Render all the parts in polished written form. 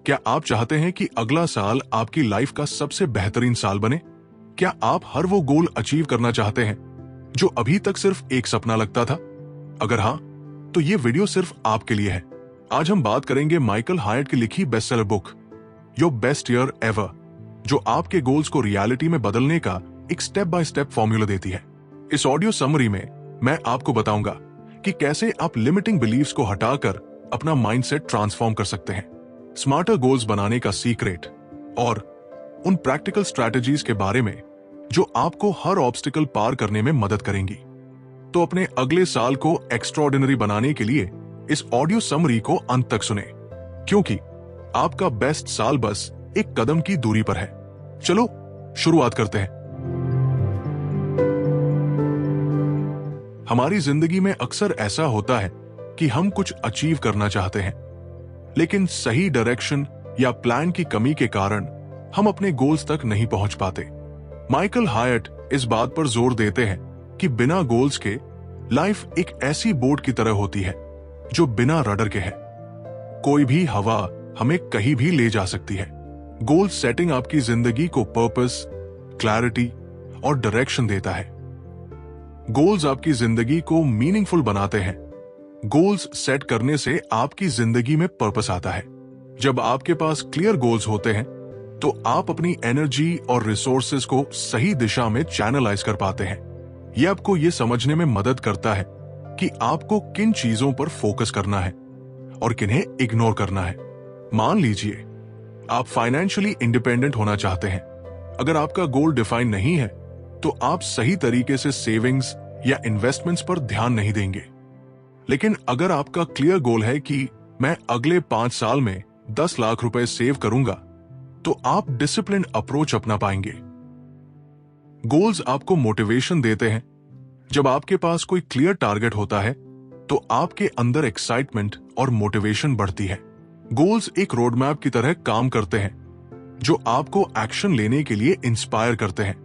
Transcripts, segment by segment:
क्या आप चाहते हैं कि अगला साल आपकी लाइफ का सबसे बेहतरीन साल बने? क्या आप हर वो गोल अचीव करना चाहते हैं जो अभी तक सिर्फ एक सपना लगता था? अगर हाँ, तो ये वीडियो सिर्फ आपके लिए है। आज हम बात करेंगे माइकल हायट की लिखी bestseller book your best year ever, जो आपके गोल्स को रियलिटी में बदलने का एक स्टेप बाय स्टेप फॉर्मूला देती है। इस ऑडियो समरी में मैं आपको बताऊंगा कि कैसे आप लिमिटिंग बिलीव्स को हटाकर अपना माइंडसेट ट्रांसफॉर्म कर सकते हैं, स्मार्टर गोल्स बनाने का सीक्रेट और उन प्रैक्टिकल स्ट्रैटेजीज के बारे में जो आपको हर ऑब्स्टिकल पार करने में मदद करेंगी। तो अपने अगले साल को एक्स्ट्राऑर्डिनरी बनाने के लिए इस ऑडियो समरी को अंत तक सुने, क्योंकि आपका बेस्ट साल बस एक कदम की दूरी पर है। चलो शुरुआत करते हैं। हमारी जिंदगी में अक्सर ऐसा होता है कि हम कुछ अचीव करना चाहते हैं, लेकिन सही डायरेक्शन या प्लान की कमी के कारण हम अपने गोल्स तक नहीं पहुंच पाते। माइकल हायट इस बात पर जोर देते हैं कि बिना गोल्स के लाइफ एक ऐसी बोट की तरह होती है जो बिना रडर के है। कोई भी हवा हमें कहीं भी ले जा सकती है। गोल सेटिंग आपकी जिंदगी को पर्पस, क्लैरिटी और डायरेक्शन देता है। गोल्स आपकी जिंदगी को मीनिंगफुल बनाते हैं। गोल्स सेट करने से आपकी जिंदगी में पर्पस आता है। जब आपके पास क्लियर गोल्स होते हैं तो आप अपनी एनर्जी और रिसोर्सेज को सही दिशा में चैनलाइज कर पाते हैं। यह आपको यह समझने में मदद करता है कि आपको किन चीजों पर फोकस करना है और किन्हें इग्नोर करना है। मान लीजिए आप फाइनेंशियली इंडिपेंडेंट होना चाहते हैं। अगर आपका गोल डिफाइन नहीं है तो आप सही तरीके से सेविंग्स या इन्वेस्टमेंट्स पर ध्यान नहीं देंगे। लेकिन अगर आपका क्लियर गोल है कि मैं अगले 5 साल में 10 लाख रुपए सेव करूंगा, तो आप डिसिप्लिन अप्रोच अपना पाएंगे। गोल्स आपको मोटिवेशन देते हैं। जब आपके पास कोई क्लियर टारगेट होता है तो आपके अंदर एक्साइटमेंट और मोटिवेशन बढ़ती है। गोल्स एक रोड मैप की तरह काम करते हैं जो आपको एक्शन लेने के लिए इंस्पायर करते हैं।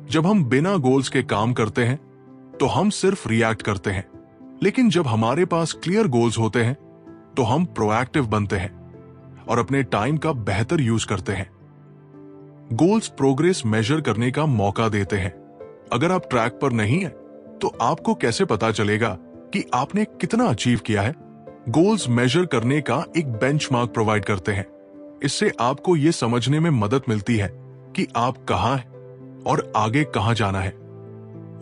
जब हम बिना गोल्स के काम करते हैं तो हम सिर्फ रिएक्ट करते हैं, लेकिन जब हमारे पास क्लियर गोल्स होते हैं तो हम प्रोएक्टिव बनते हैं और अपने टाइम का बेहतर यूज करते हैं। गोल्स प्रोग्रेस मेजर करने का मौका देते हैं। अगर आप ट्रैक पर नहीं हैं, तो आपको कैसे पता चलेगा कि आपने कितना अचीव किया है? गोल्स मेजर करने का एक बेंचमार्क प्रोवाइड करते हैं। इससे आपको यह समझने में मदद मिलती है कि आप कहां हैं और आगे कहां जाना है।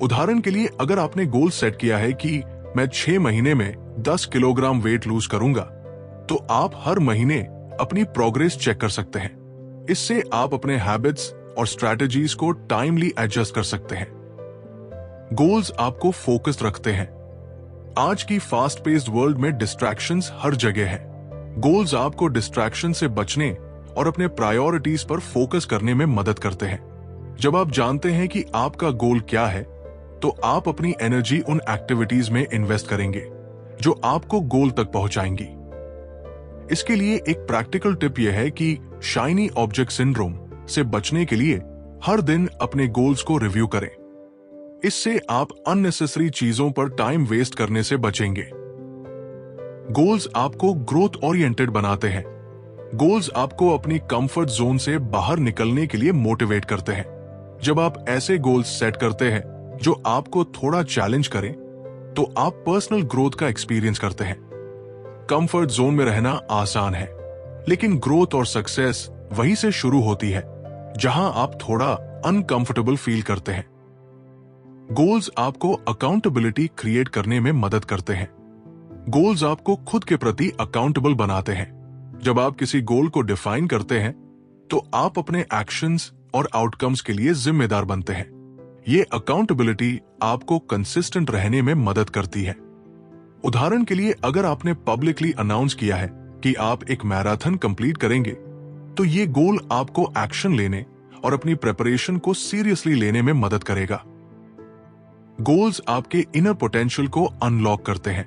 उदाहरण के लिए, अगर आपने गोल सेट किया है कि मैं 6 महीने में 10 किलोग्राम वेट लूज करूंगा, तो आप हर महीने अपनी प्रोग्रेस चेक कर सकते हैं। इससे आप अपने हैबिट्स और स्ट्रैटेजीज को टाइमली एडजस्ट कर सकते हैं। गोल्स आपको फोकस्ड रखते हैं। आज की फास्ट पेस्ड वर्ल्ड में डिस्ट्रैक्शंस हर जगह है। गोल्स आपको डिस्ट्रैक्शन से बचने और अपने प्रायोरिटीज पर फोकस करने में मदद करते हैं। जब आप जानते हैं कि आपका गोल क्या है, तो आप अपनी एनर्जी उन एक्टिविटीज में इन्वेस्ट करेंगे जो आपको गोल तक पहुंचाएंगी। इसके लिए एक प्रैक्टिकल टिप यह है कि शाइनी ऑब्जेक्ट सिंड्रोम से बचने के लिए हर दिन अपने गोल्स को रिव्यू करें। इससे आप अननेसेसरी चीजों पर टाइम वेस्ट करने से बचेंगे। गोल्स आपको ग्रोथ ओरिएंटेड बनाते हैं। गोल्स आपको अपनी कंफर्ट जोन से बाहर निकलने के लिए मोटिवेट करते हैं। जब आप ऐसे गोल्स सेट करते हैं जो आपको थोड़ा चैलेंज करें, तो आप पर्सनल ग्रोथ का एक्सपीरियंस करते हैं। कंफर्ट जोन में रहना आसान है, लेकिन ग्रोथ और सक्सेस वहीं से शुरू होती है जहां आप थोड़ा अनकंफर्टेबल फील करते हैं। गोल्स आपको अकाउंटेबिलिटी क्रिएट करने में मदद करते हैं। गोल्स आपको खुद के प्रति अकाउंटेबल बनाते हैं। जब आप किसी गोल को डिफाइन करते हैं, तो आप अपने एक्शंस और आउटकम्स के लिए जिम्मेदार बनते हैं। ये अकाउंटेबिलिटी आपको कंसिस्टेंट रहने में मदद करती है। उदाहरण के लिए, अगर आपने पब्लिकली अनाउंस किया है कि आप एक मैराथन कंप्लीट करेंगे, तो ये गोल आपको एक्शन लेने और अपनी प्रिपरेशन को सीरियसली लेने में मदद करेगा। गोल्स आपके इनर पोटेंशियल को अनलॉक करते हैं।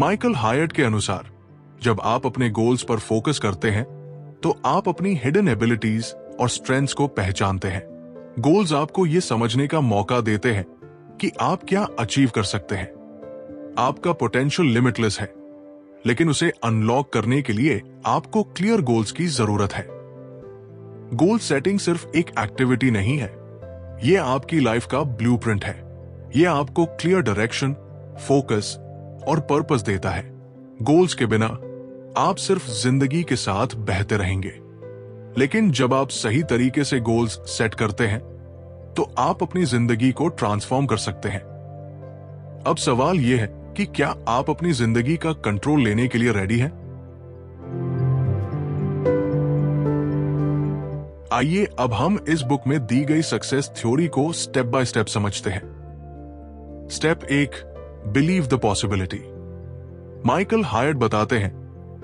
माइकल हायट के अनुसार, जब आप अपने गोल्स पर फोकस करते हैं, तो आप अपनी हिडन एबिलिटीज और स्ट्रेंथ्स को पहचानते हैं। गोल्स आपको यह समझने का मौका देते हैं कि आप क्या अचीव कर सकते हैं। आपका पोटेंशियल लिमिटलेस है, लेकिन उसे अनलॉक करने के लिए आपको क्लियर गोल्स की जरूरत है। गोल सेटिंग सिर्फ एक एक्टिविटी नहीं है, यह आपकी लाइफ का ब्लूप्रिंट है। यह आपको क्लियर डायरेक्शन, फोकस और पर्पस देता है। गोल्स के बिना आप सिर्फ जिंदगी के साथ बहते रहेंगे, लेकिन जब आप सही तरीके से गोल्स सेट करते हैं तो आप अपनी जिंदगी को ट्रांसफॉर्म कर सकते हैं। अब सवाल यह है कि क्या आप अपनी जिंदगी का कंट्रोल लेने के लिए रेडी हैं? आइए अब हम इस बुक में दी गई सक्सेस थ्योरी को स्टेप बाय स्टेप समझते हैं। Step 1, believe the possibility. Michael hired बताते हैं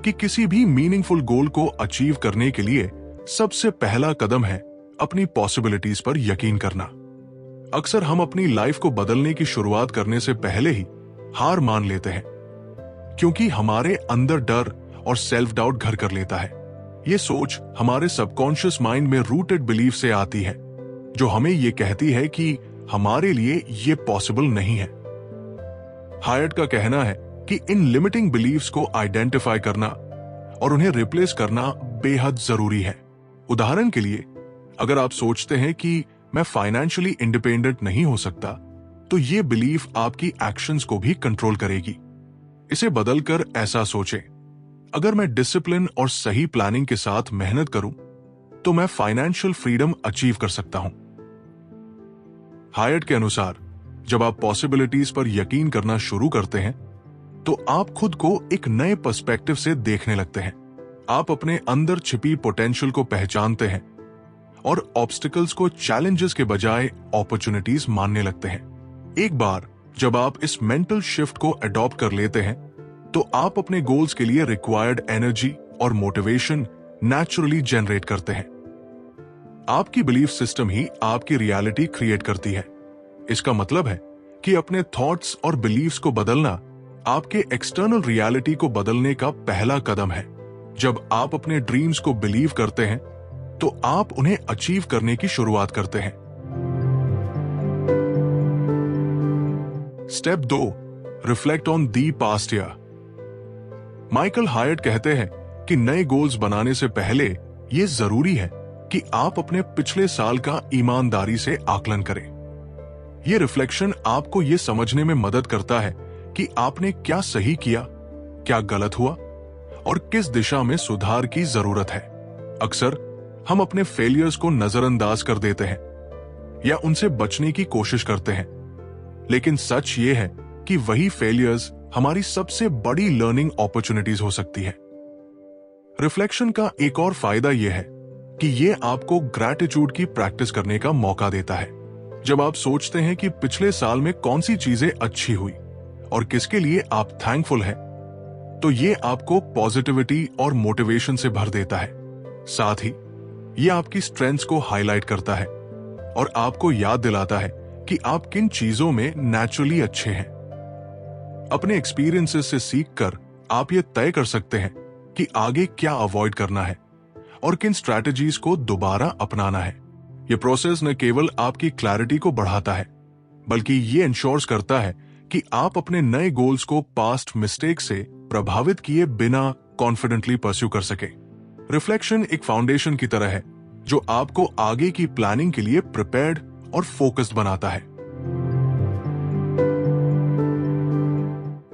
कि किसी भी मीनिंगफुल गोल को अचीव करने के लिए सबसे पहला कदम है अपनी पॉसिबिलिटीज पर यकीन करना। अक्सर हम अपनी लाइफ को बदलने की शुरुआत करने से पहले ही हार मान लेते हैं, क्योंकि हमारे अंदर डर और सेल्फ डाउट घर कर लेता है। ये सोच हमारे सबकॉन्शियस माइंड में रूटेड बिलीफ से आती है, जो हमें ये कहती है कि हमारे लिए ये पॉसिबल नहीं है। हायर्ड का कहना है कि इन लिमिटिंग बिलीफ्स को आइडेंटिफाई करना और उन्हें रिप्लेस करना बेहद जरूरी है। उदाहरण के लिए, अगर आप सोचते हैं कि मैं फाइनेंशियली इंडिपेंडेंट नहीं हो सकता, तो ये बिलीफ आपकी एक्शंस को भी कंट्रोल करेगी। इसे बदलकर ऐसा सोचें, अगर मैं डिसिप्लिन और सही प्लानिंग के साथ मेहनत करूं, तो मैं फाइनेंशियल फ्रीडम अचीव कर सकता हूं। हायर्ड के अनुसार, जब आप पॉसिबिलिटीज पर यकीन करना शुरू करते हैं, तो आप खुद को एक नए पर्सपेक्टिव से देखने लगते हैं। आप अपने अंदर छिपी पोटेंशियल को पहचानते हैं और ऑब्स्टिकल्स को चैलेंजेस के बजाय अपॉर्चुनिटीज मानने लगते हैं। एक बार जब आप इस मेंटल शिफ्ट को अडॉप्ट कर लेते हैं, तो आप अपने गोल्स के लिए रिक्वायर्ड एनर्जी और मोटिवेशन नेचुरली जनरेट करते हैं। आपकी बिलीफ सिस्टम ही आपकी रियलिटी क्रिएट करती है। इसका मतलब है कि अपने थॉट्स और बिलीफ्स को बदलना आपके एक्सटर्नल रियलिटी को बदलने का पहला कदम है। जब आप अपने ड्रीम्स को बिलीव करते हैं, तो आप उन्हें अचीव करने की शुरुआत करते हैं। Step 2, reflect on the past year. Michael hired कहते हैं कि नए गोल्स बनाने से पहले यह जरूरी है कि आप अपने पिछले साल का ईमानदारी से आकलन करें। यह रिफ्लेक्शन आपको यह समझने में मदद करता है कि आपने क्या सही किया, क्या गलत हुआ और किस दिशा में सुधार की जरूरत है। अक्सर हम अपने फेलियर्स को नजरअंदाज कर देते हैं या उनसे बचने की कोशिश करते हैं, लेकिन सच ये है कि वही फेलियर्स हमारी सबसे बड़ी लर्निंग अपॉर्चुनिटीज हो सकती है। रिफ्लेक्शन का एक और फायदा यह है कि यह आपको ग्रैटिट्यूड की प्रैक्टिस करने का मौका देता है। जब आप सोचते हैं कि पिछले साल में कौन सी चीजें अच्छी हुई और किसके लिए आप थैंकफुल हैं, तो ये आपको पॉजिटिविटी और मोटिवेशन से भर देता है। साथ ही ये आपकी स्ट्रेंथ्स को हाईलाइट करता है और आपको याद दिलाता है कि आप किन चीजों में नेचुरली अच्छे हैं। अपने एक्सपीरियंसेस से सीखकर आप ये तय कर सकते हैं कि आगे क्या अवॉइड करना है और किन स्ट्रैटेजीज को दोबारा अपनाना है। ये प्रोसेस न केवल आपकी क्लैरिटी को बढ़ाता है, बल्कि ये इंश्योर्स करता है कि आप अपने नए गोल्स को पास्ट मिस्टेक से प्रभावित किए बिना कॉन्फिडेंटली परस्यू कर सके। रिफ्लेक्शन एक फाउंडेशन की तरह है जो आपको आगे की प्लानिंग के लिए प्रिपेयर्ड और फोकस्ड बनाता है।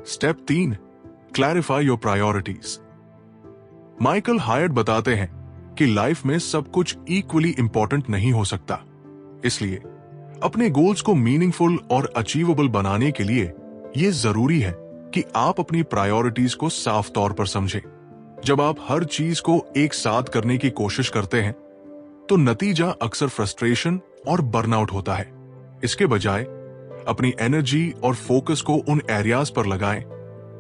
Step 3, clarify your priorities. Michael hired बताते हैं कि लाइफ में सब कुछ इक्वली इंपॉर्टेंट नहीं हो सकता, इसलिए अपने गोल्स को मीनिंगफुल और अचीवेबल बनाने के लिए यह जरूरी है कि आप अपनी प्रायोरिटीज को साफ तौर पर समझें। जब आप हर चीज को एक साथ करने की कोशिश करते हैं, तो नतीजा अक्सर फ्रस्ट्रेशन और बर्नआउट होता है। इसके बजाय अपनी एनर्जी और फोकस को उन एरियाज पर लगाएं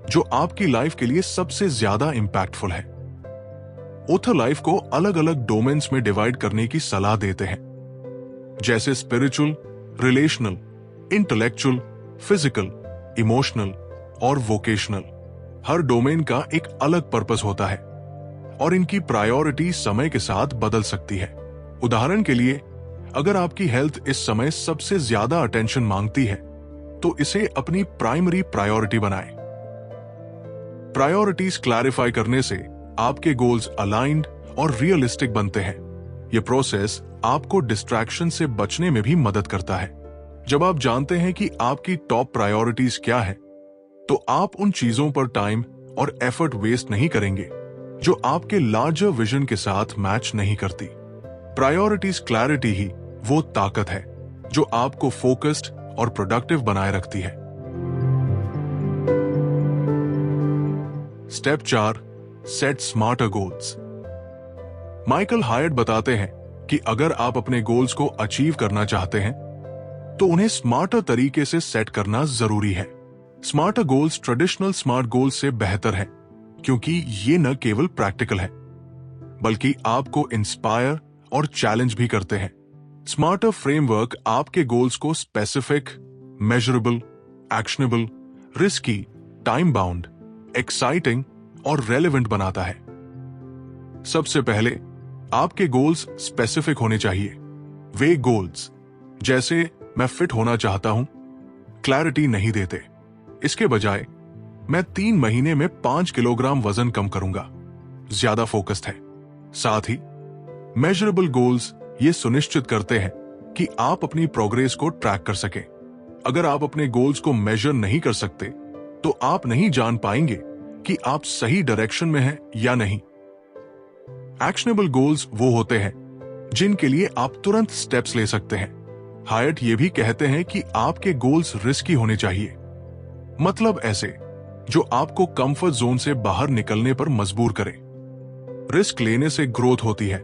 जो आपकी लाइफ के लिए सबसे ज्यादा इंपैक्टफुल है। ऑथर लाइफ को अलग अलग डोमेन्स में डिवाइड करने की सलाह देते हैं, जैसे spiritual, relational, intellectual, physical, emotional और वोकेशनल। हर डोमेन का एक अलग पर्पस होता है और इनकी प्रायोरिटी समय के साथ बदल सकती है। उदाहरण के लिए, अगर आपकी हेल्थ इस समय सबसे ज्यादा अटेंशन मांगती है, तो इसे अपनी प्राइमरी प्रायोरिटी बनाएं। प्रायोरिटीज क्लैरिफाई करने से आपके गोल्स अलाइंड और रियलिस्टिक बनते हैं। यह प्रोसेस आपको डिस्ट्रैक्शन से बचने में भी मदद करता है। जब आप जानते हैं कि आपकी टॉप प्रायोरिटीज क्या है, तो आप उन चीजों पर टाइम और एफर्ट वेस्ट नहीं करेंगे जो आपके लार्जर विजन के साथ मैच नहीं करती। प्रायोरिटीज क्लैरिटी ही वो ताकत है जो आपको फोकस्ड और प्रोडक्टिव बनाए रखती है। Step 4, set smarter goals. Michael height बताते हैं कि अगर आप अपने गोल्स को अचीव करना चाहते हैं तो उन्हें स्मार्टर तरीके से सेट करना जरूरी है। Smarter goals traditional smart goals से बेहतर है क्योंकि ये न केवल प्रैक्टिकल है बल्कि आपको इंस्पायर और चैलेंज भी करते हैं। स्मार्टर फ्रेमवर्क आपके गोल्स को specific, measurable, actionable, risky, time bound, exciting और रेलेवेंट बनाता है। सबसे पहले आपके गोल्स स्पेसिफिक होने चाहिए। वे गोल्स जैसे मैं फिट होना चाहता हूं क्लैरिटी नहीं देते। इसके बजाय मैं 3 महीने में 5 किलोग्राम वजन कम करूंगा ज्यादा फोकस्ड है। साथ ही मेजरेबल गोल्स ये सुनिश्चित करते हैं कि आप अपनी प्रोग्रेस को ट्रैक कर सकें। अगर आप अपने गोल्स को मेजर नहीं कर सकते तो आप नहीं जान पाएंगे कि आप सही डायरेक्शन में हैं या नहीं। एक्शनेबल गोल्स वो होते हैं जिनके लिए आप तुरंत स्टेप्स ले सकते हैं। हायट ये भी कहते हैं कि आपके गोल्स रिस्की होने चाहिए, मतलब ऐसे जो आपको कंफर्ट जोन से बाहर निकलने पर मजबूर करें। रिस्क लेने से ग्रोथ होती है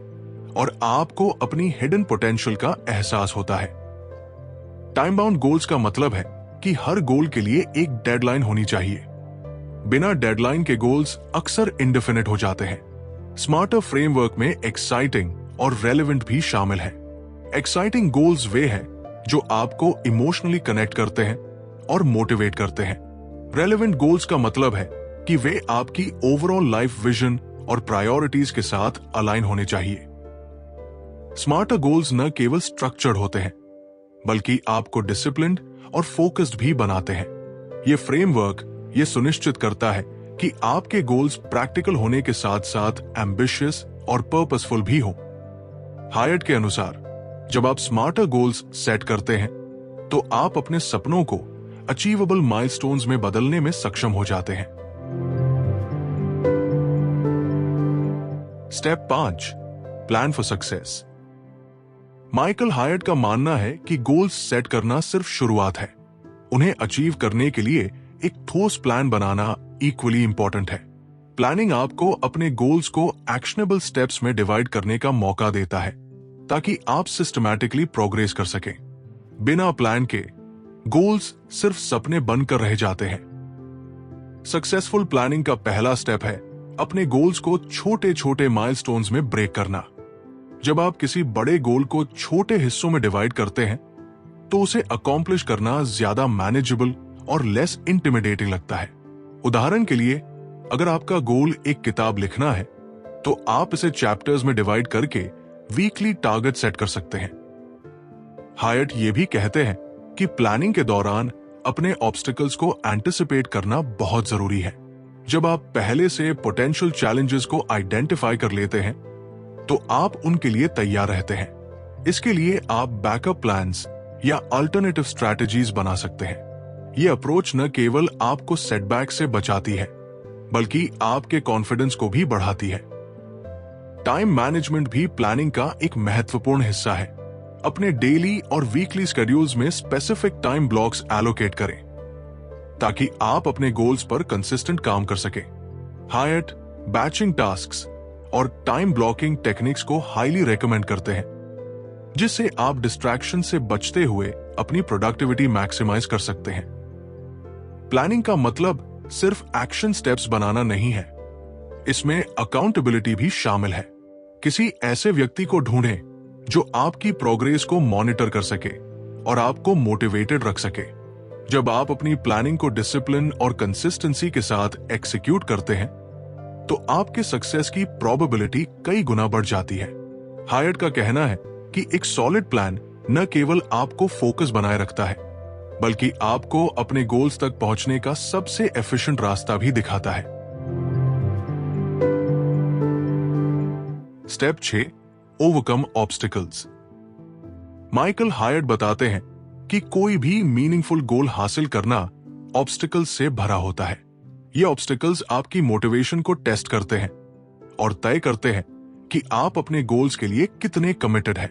और आपको अपनी हिडन पोटेंशियल का एहसास होता है। टाइम बाउंड गोल्स का मतलब है कि हर गोल के लिए एक डेडलाइन होनी चाहिए। बिना डेडलाइन के गोल्स अक्सर इंडेफिनिट हो जाते हैं। स्मार्टर फ्रेमवर्क में एक्साइटिंग और रेलेवेंट भी शामिल है। एक्साइटिंग गोल्स वे हैं जो आपको इमोशनली कनेक्ट करते हैं और मोटिवेट करते हैं। रेलेवेंट गोल्स का मतलब है कि वे आपकी ओवरऑल लाइफ विजन और प्रायोरिटीज के साथ अलाइन होने चाहिए। स्मार्टर गोल्स न केवल स्ट्रक्चर्ड होते हैं बल्कि आपको डिसिप्लिन्ड और फोकस्ड भी बनाते हैं। ये फ्रेमवर्क ये सुनिश्चित करता है कि आपके गोल्स प्रैक्टिकल होने के साथ साथ एम्बिशियस और पर्पसफुल भी हो। हायट के अनुसार जब आप स्मार्टर गोल्स सेट करते हैं तो आप अपने सपनों को अचीवेबल माइलस्टोन्स में बदलने में सक्षम हो जाते हैं। Step 5, plan for success. Michael height का मानना है कि गोल्स सेट करना सिर्फ शुरुआत है। उन्हें अचीव करने के लिए एक ठोस प्लान बनाना इक्वली इंपॉर्टेंट है। प्लानिंग आपको अपने गोल्स को एक्शनेबल स्टेप्स में डिवाइड करने का मौका देता है ताकि आप सिस्टमैटिकली प्रोग्रेस कर सकें। बिना प्लान के गोल्स सिर्फ सपने बनकर रह जाते हैं। सक्सेसफुल प्लानिंग का पहला स्टेप है अपने गोल्स को छोटे छोटे माइलस्टोन्स में ब्रेक करना। जब आप किसी बड़े गोल को छोटे हिस्सों में डिवाइड करते हैं तो उसे अकॉम्प्लिश करना ज्यादा मैनेजेबल और लेस इंटिमिडेटिंग लगता है। उदाहरण के लिए, अगर आपका गोल एक किताब लिखना है तो आप इसे चैप्टर्स में डिवाइड करके वीकली टारगेट सेट कर सकते हैं। हायट ये भी कहते हैं कि प्लानिंग के दौरान अपने ऑब्स्टिकल्स को एंटिसिपेट करना बहुत जरूरी है। जब आप पहले से पोटेंशियल चैलेंजेस को आइडेंटिफाई कर लेते हैं तो आप उनके लिए तैयार रहते हैं। इसके लिए आप बैकअप प्लान्स या अल्टरनेटिव स्ट्रैटेजीज बना सकते हैं। यह अप्रोच न केवल आपको सेटबैक से बचाती है बल्कि आपके कॉन्फिडेंस को भी बढ़ाती है। टाइम मैनेजमेंट भी प्लानिंग का एक महत्वपूर्ण हिस्सा है। अपने डेली और वीकली शेड्यूल्स में स्पेसिफिक टाइम ब्लॉक्स एलोकेट करें ताकि आप अपने गोल्स पर कंसिस्टेंट काम कर सकें। हायट बैचिंग टास्क्स और टाइम ब्लॉकिंग टेक्निक्स को हाईली रेकमेंड करते हैं जिससे आप डिस्ट्रैक्शन से बचते हुए अपनी प्रोडक्टिविटी मैक्सिमाइज कर सकते हैं। प्लानिंग का मतलब सिर्फ एक्शन स्टेप्स बनाना नहीं है, इसमें अकाउंटेबिलिटी भी शामिल है। किसी ऐसे व्यक्ति को ढूंढें जो आपकी प्रोग्रेस को मॉनिटर कर सके और आपको मोटिवेटेड रख सके। जब आप अपनी प्लानिंग को डिसिप्लिन और कंसिस्टेंसी के साथ एक्सिक्यूट करते हैं तो आपके सक्सेस की प्रोबेबिलिटी कई गुना बढ़ जाती है। हायट का कहना है कि एक सॉलिड प्लान न केवल आपको फोकस बनाए रखता है बल्कि आपको अपने गोल्स तक पहुंचने का सबसे एफिशिएंट रास्ता भी दिखाता है। Step 6, overcome obstacles. Michael height बताते हैं कि कोई भी मीनिंगफुल गोल हासिल करना ऑब्स्टिकल्स से भरा होता है। ये ऑब्स्टिकल्स आपकी मोटिवेशन को टेस्ट करते हैं और तय करते हैं कि आप अपने गोल्स के लिए कितने कमिटेड हैं।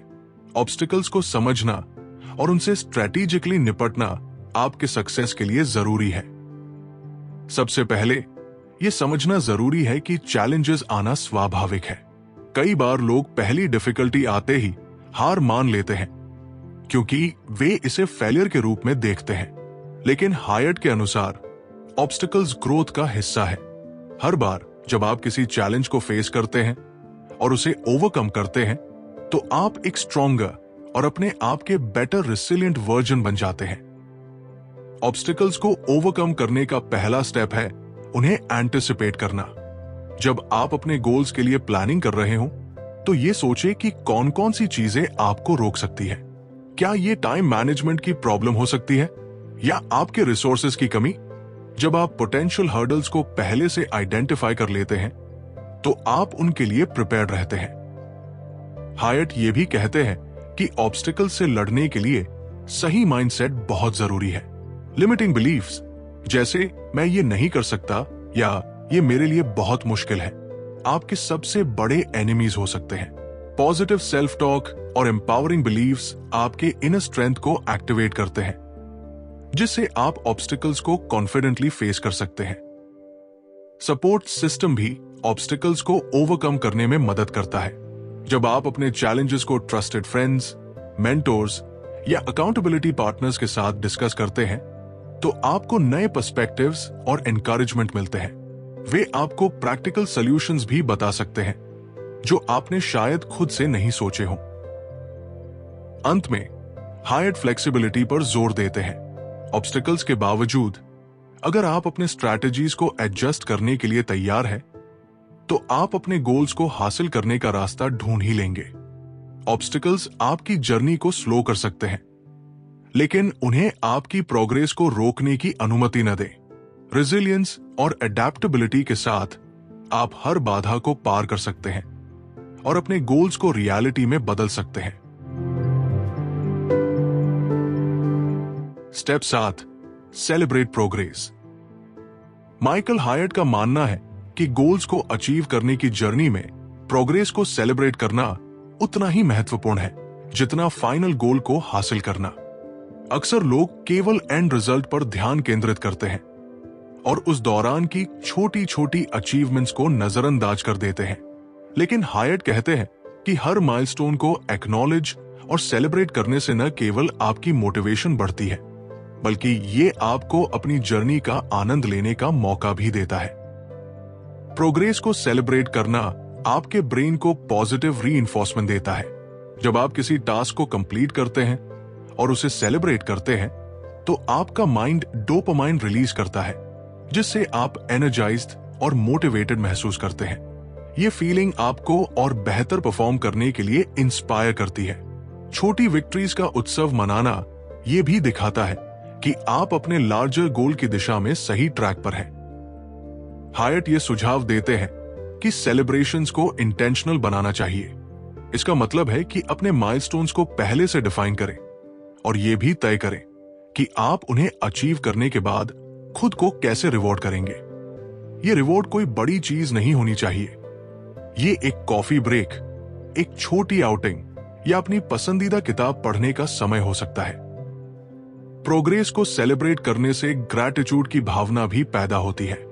ऑब्स्टिकल्स को समझना और उनसे स्ट्रेटेजिकली निपटना आपके सक्सेस के लिए जरूरी है। सबसे पहले यह समझना जरूरी है कि चैलेंजेस आना स्वाभाविक है। कई बार लोग पहली डिफिकल्टी आते ही हार मान लेते हैं क्योंकि वे इसे फेलियर के रूप में देखते हैं। लेकिन हायट के अनुसार ऑब्स्टिकल्स ग्रोथ का हिस्सा है। हर बार जब आप किसी चैलेंज को फेस करते हैं और उसे ओवरकम करते हैं तो आप एक स्ट्रॉन्गर और अपने आप के बेटर रेसिलिएंट वर्जन बन जाते हैं। ऑब्स्टिकल्स को ओवरकम करने का पहला स्टेप है उन्हें एंटिसिपेट करना। जब आप अपने गोल्स के लिए प्लानिंग कर रहे हो तो ये सोचे कि कौन कौन सी चीजें आपको रोक सकती है। क्या ये टाइम मैनेजमेंट की प्रॉब्लम हो सकती है या आपके रिसोर्सेज की कमी? जब आप पोटेंशियल हर्डल्स को पहले से आइडेंटिफाई कर लेते हैं तो आप उनके लिए प्रिपेयर्ड रहते हैं। हायट ये भी कहते हैं कि ऑब्स्टिकल से लड़ने के लिए सही माइंडसेट बहुत जरूरी है। लिमिटिंग बिलीफ्स जैसे मैं ये नहीं कर सकता या ये मेरे लिए बहुत मुश्किल है आपके सबसे बड़े एनिमीज हो सकते हैं। पॉजिटिव सेल्फ टॉक और एम्पावरिंग बिलीव्स आपके इनर स्ट्रेंथ को एक्टिवेट करते हैं जिससे आप ऑब्स्टिकल्स को कॉन्फिडेंटली फेस कर सकते हैं। सपोर्ट सिस्टम भी ऑब्स्टिकल्स को ओवरकम करने में मदद करता है। जब आप अपने चैलेंजेस को ट्रस्टेड फ्रेंड्स, मेंटोर्स या अकाउंटेबिलिटी पार्टनर्स के साथ डिस्कस करते हैं तो आपको नए पर्सपेक्टिव्स और एनकरेजमेंट मिलते हैं। वे आपको प्रैक्टिकल सॉल्यूशंस भी बता सकते हैं जो आपने शायद खुद से नहीं सोचे हों। अंत में हायट फ्लेक्सिबिलिटी पर जोर देते हैं। ऑब्स्टिकल्स के बावजूद अगर आप अपने स्ट्रैटेजीज को एडजस्ट करने के लिए तैयार हैं तो आप अपने गोल्स को हासिल करने का रास्ता ढूंढ ही लेंगे। ऑब्स्टिकल्स आपकी जर्नी को स्लो कर सकते हैं लेकिन उन्हें आपकी प्रोग्रेस को रोकने की अनुमति न दें। रेजिलियंस और एडेप्टेबिलिटी के साथ आप हर बाधा को पार कर सकते हैं और अपने गोल्स को रियलिटी में बदल सकते हैं। Step 7, celebrate progress. Michael height का मानना है कि गोल्स को अचीव करने की जर्नी में प्रोग्रेस को सेलिब्रेट करना उतना ही महत्वपूर्ण है जितना फाइनल गोल को हासिल करना। अक्सर लोग केवल एंड रिजल्ट पर ध्यान केंद्रित करते हैं और उस दौरान की छोटी छोटी अचीवमेंट्स को नजरअंदाज कर देते हैं। लेकिन हायट कहते हैं कि हर माइलस्टोन को एक्नॉलेज और सेलिब्रेट करने से न केवल आपकी मोटिवेशन बढ़ती है बल्कि ये आपको अपनी जर्नी का आनंद लेने का मौका भी देता है। प्रोग्रेस को सेलिब्रेट करना आपके ब्रेन को पॉजिटिव रीइंफोर्समेंट देता है। जब आप किसी टास्क को कंप्लीट करते हैं और उसे सेलिब्रेट करते हैं तो आपका माइंड डोपामाइन रिलीज करता है जिससे आप एनर्जाइज्ड और मोटिवेटेड महसूस करते हैं। ये फीलिंग आपको और बेहतर परफॉर्म करने के लिए इंस्पायर करती है। छोटी विक्ट्रीज का उत्सव मनाना ये भी दिखाता है कि आप अपने लार्जर गोल की दिशा में सही ट्रैक पर हैं। हायट ये सुझाव देते हैं कि सेलिब्रेशंस को इंटेंशनल बनाना चाहिए। इसका मतलब है कि अपने माइलस्टोन्स को पहले से डिफाइन करें और ये भी तय करें कि आप उन्हें अचीव करने के बाद खुद को कैसे रिवॉर्ड करेंगे। ये रिवॉर्ड कोई बड़ी चीज नहीं होनी चाहिए। ये एक कॉफी ब्रेक, एक छोटी आउटिंग या अपनी पसंदीदा किताब पढ़ने का समय हो सकता है। प्रोग्रेस को सेलिब्रेट करने से ग्रैटिट्यूड की भावना भी पैदा होती है।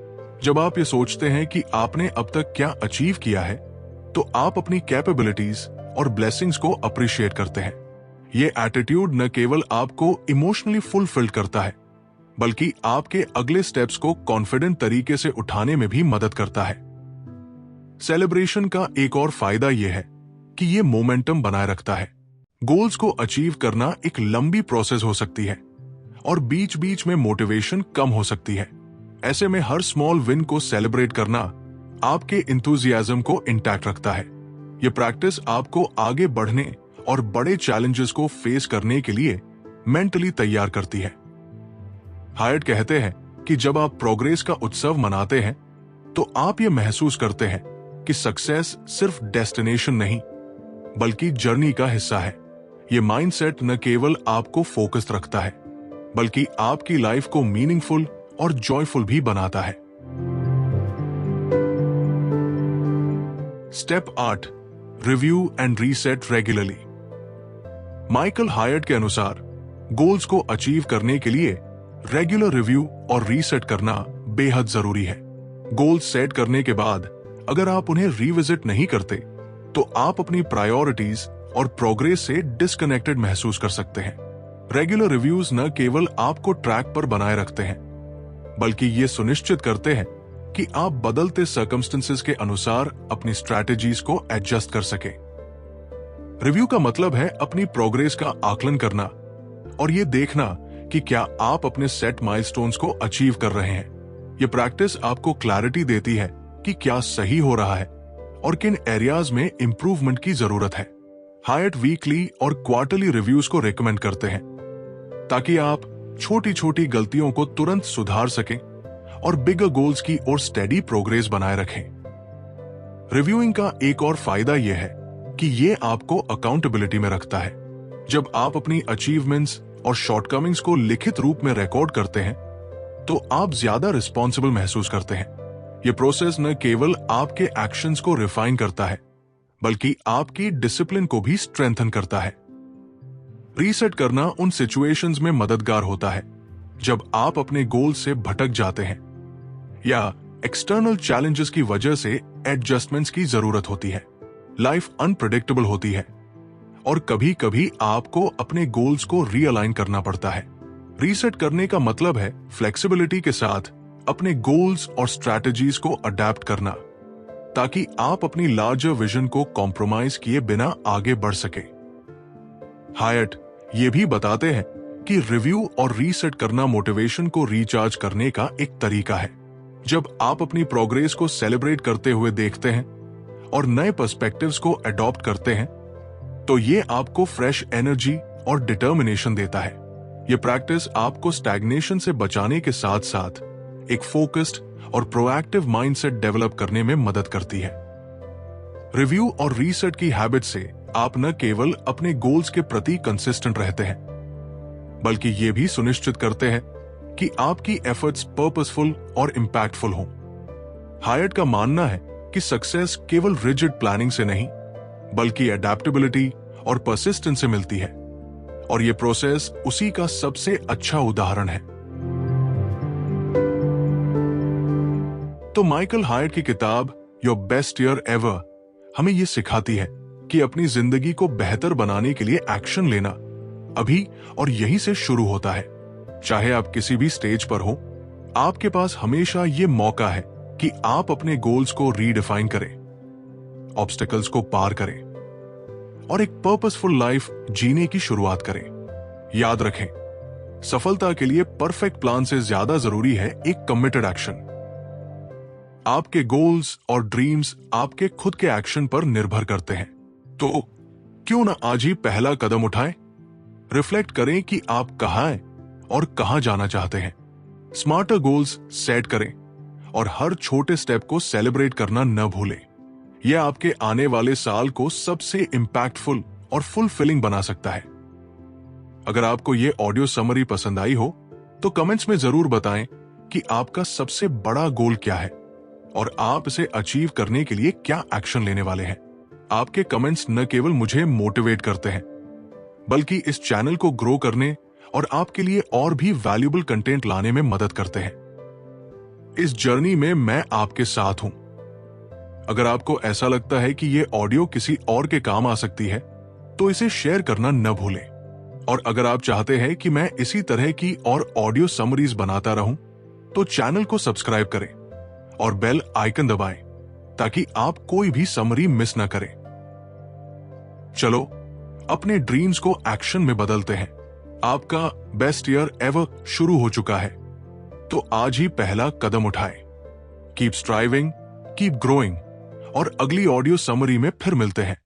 जब आप ये सोचते हैं कि आपने अब तक क्या अचीव किया है तो आप अपनी कैपेबिलिटीज और ब्लेसिंग्स को अप्रिशिएट करते हैं। ये एटीट्यूड न केवल आपको इमोशनली फुलफिल्ड करता है बल्कि आपके अगले स्टेप्स को कॉन्फिडेंट तरीके से उठाने में भी मदद करता है। सेलिब्रेशन का एक और फायदा यह है कि यह मोमेंटम बनाए रखता है। गोल्स को अचीव करना एक लंबी प्रोसेस हो सकती है और बीच बीच में मोटिवेशन कम हो सकती है। ऐसे में हर स्मॉल विन को सेलिब्रेट करना आपके इंथुजियाज्म को इंटैक्ट रखता है। यह प्रैक्टिस आपको आगे बढ़ने और बड़े चैलेंजेस को फेस करने के लिए मेंटली तैयार करती है। हायट कहते हैं कि जब आप प्रोग्रेस का उत्सव मनाते हैं तो आप ये महसूस करते हैं कि सक्सेस सिर्फ डेस्टिनेशन नहीं बल्कि जर्नी का हिस्सा है। ये माइंडसेट न केवल आपको फोकस्ड रखता है बल्कि आपकी लाइफ को मीनिंगफुल और जॉयफुल भी बनाता है। Step 8, review and reset regularly. Michael height के अनुसार गोल्स को अचीव करने के लिए रेगुलर रिव्यू और रीसेट करना बेहद जरूरी है। गोल्स सेट करने के बाद अगर आप उन्हें रिविजिट नहीं करते तो आप अपनी प्रायोरिटीज और प्रोग्रेस से डिस्कनेक्टेड महसूस कर सकते हैं। रेगुलर रिव्यूज न केवल आपको ट्रैक पर बनाए रखते हैं बल्कि ये सुनिश्चित करते हैं कि आप बदलते सर्कमस्टेंसेस के अनुसार अपनी स्ट्रैटेजीज को एडजस्ट कर सके। रिव्यू का मतलब है अपनी प्रोग्रेस का आकलन करना और ये देखना कि क्या आप अपने सेट माइलस्टोन्स को अचीव कर रहे हैं। ये प्रैक्टिस आपको क्लैरिटी देती है कि क्या सही हो रहा है और किन एरियाज में इंप्रूवमेंट की जरूरत है। हायट वीकली और क्वार्टरली रिव्यूज को रेकमेंड करते हैं ताकि आप छोटी छोटी गलतियों को तुरंत सुधार सकें और बिगर गोल्स की ओर स्टेडी प्रोग्रेस बनाए रखें। रिव्यूइंग का एक और फायदा यह है कि यह आपको अकाउंटेबिलिटी में रखता है। जब आप अपनी अचीवमेंट्स और शॉर्टकमिंग्स को लिखित रूप में रिकॉर्ड करते हैं तो आप ज्यादा रिस्पॉन्सिबल महसूस करते हैं। यह प्रोसेस न केवल आपके एक्शंस को रिफाइन करता है बल्कि आपकी डिसिप्लिन को भी स्ट्रेंथन करता है। रीसेट करना उन सिचुएशंस में मददगार होता है जब आप अपने गोल से भटक जाते हैं या एक्सटर्नल चैलेंजेस की वजह से एडजस्टमेंट्स की जरूरत होती है। लाइफ अनप्रेडिक्टेबल होती है और कभी कभी आपको अपने गोल्स को रीअलाइन करना पड़ता है। रीसेट करने का मतलब है फ्लेक्सिबिलिटी के साथ अपने गोल्स और स्ट्रैटेजीज को अडेप्ट करना ताकि आप अपनी लार्जर विजन को कॉम्प्रोमाइज किए बिना आगे बढ़ सके। हायट ये भी बताते हैं कि रिव्यू और रीसेट करना मोटिवेशन को रिचार्ज करने का एक तरीका है। जब आप अपनी प्रोग्रेस को सेलिब्रेट करते हुए देखते हैं और नए पर्सपेक्टिव्स को अडॉप्ट करते हैं तो ये आपको फ्रेश एनर्जी और डिटर्मिनेशन देता है। ये प्रैक्टिस आपको स्टैग्नेशन से बचाने के साथ साथ एक फोकस्ड और प्रोएक्टिव माइंडसेट डेवलप करने में मदद करती है। रिव्यू और रीसेट की हैबिट से आप न केवल अपने गोल्स के प्रति कंसिस्टेंट रहते हैं बल्कि ये भी सुनिश्चित करते हैं कि आपकी एफर्ट्स पर्पसफुल और इंपैक्टफुल हों। हायट का मानना है कि सक्सेस केवल रिजिड प्लानिंग से नहीं बल्कि अडेप्टेबिलिटी और परसिस्टेंस से मिलती है और ये प्रोसेस उसी का सबसे अच्छा उदाहरण है। तो माइकल हायट की किताब योर बेस्ट ईयर एवर हमें यह सिखाती है कि अपनी जिंदगी को बेहतर बनाने के लिए एक्शन लेना अभी और यहीं से शुरू होता है। चाहे आप किसी भी स्टेज पर हो, आपके पास हमेशा ये मौका है कि आप अपने गोल्स को रीडिफाइन करें, ऑब्स्टेकल्स को पार करें और एक पर्पसफुल लाइफ जीने की शुरुआत करें। याद रखें, सफलता के लिए परफेक्ट प्लान से ज्यादा जरूरी है एक कमिटेड एक्शन। आपके गोल्स और ड्रीम्स आपके खुद के एक्शन पर निर्भर करते हैं, तो क्यों ना आज ही पहला कदम उठाएं। रिफ्लेक्ट करें कि आप कहां हैं और कहां जाना चाहते हैं। स्मार्टर गोल्स सेट करें और हर छोटे स्टेप को सेलिब्रेट करना न भूलें। यह आपके आने वाले साल को सबसे इंपैक्टफुल और फुलफिलिंग बना सकता है। अगर आपको यह ऑडियो समरी पसंद आई हो तो कमेंट्स में जरूर बताएं कि आपका सबसे बड़ा गोल क्या है और आप इसे अचीव करने के लिए क्या एक्शन लेने वाले हैं। आपके कमेंट्स न केवल मुझे मोटिवेट करते हैं बल्कि इस चैनल को ग्रो करने और आपके लिए और भी वैल्यूएबल कंटेंट लाने में मदद करते हैं। इस जर्नी में मैं आपके साथ हूं। अगर आपको ऐसा लगता है कि यह ऑडियो किसी और के काम आ सकती है तो इसे शेयर करना न भूलें। और अगर आप चाहते हैं कि मैं इसी तरह की और ऑडियो समरीज बनाता रहूं तो चैनल को सब्सक्राइब करें और बेल आइकन दबाएं ताकि आप कोई भी समरी मिस ना करें। चलो अपने ड्रीम्स को एक्शन में बदलते हैं। आपका बेस्ट ईयर एवर शुरू हो चुका है, तो आज ही पहला कदम उठाएं। कीप स्ट्राइविंग, कीप ग्रोइंग और अगली ऑडियो समरी में फिर मिलते हैं।